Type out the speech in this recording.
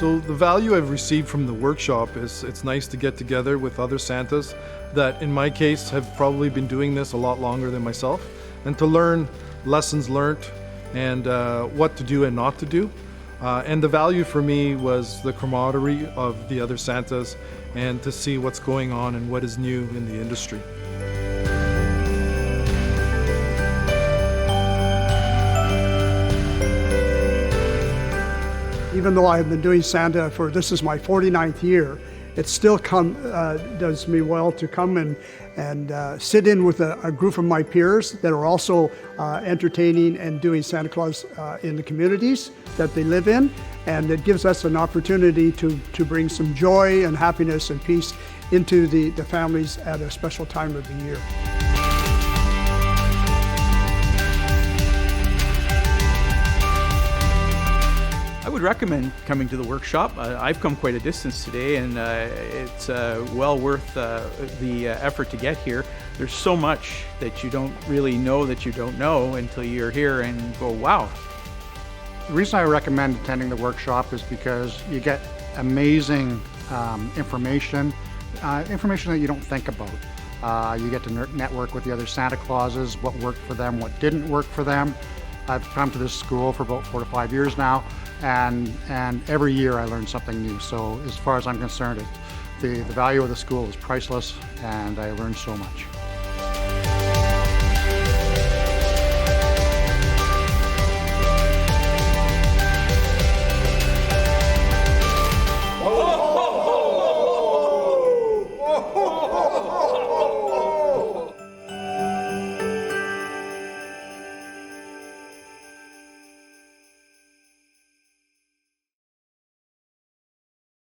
So the value I've received from the workshop is it's nice to get together with other Santas that in my case have probably been doing this a lot longer than myself, and to learn lessons learned and what to do and not to do. And the value for me was the camaraderie of the other Santas and to see what's going on and what is new in the industry. Even though I've been doing Santa this is my 49th year, it still does me well to come and sit in with a group of my peers that are also entertaining and doing Santa Claus in the communities that they live in. And it gives us an opportunity to bring some joy and happiness and peace into the families at a special time of the year. I would recommend coming to the workshop. I've come quite a distance today, and it's well worth the effort to get here. There's so much that you don't really know that you don't know until you're here and go, wow. The reason I recommend attending the workshop is because you get amazing information that you don't think about. You get to network with the other Santa Clauses, what worked for them, what didn't work for them. I've come to this school for about 4 to 5 years now, and every year I learn something new. So as far as I'm concerned, the value of the school is priceless, and I learned so much.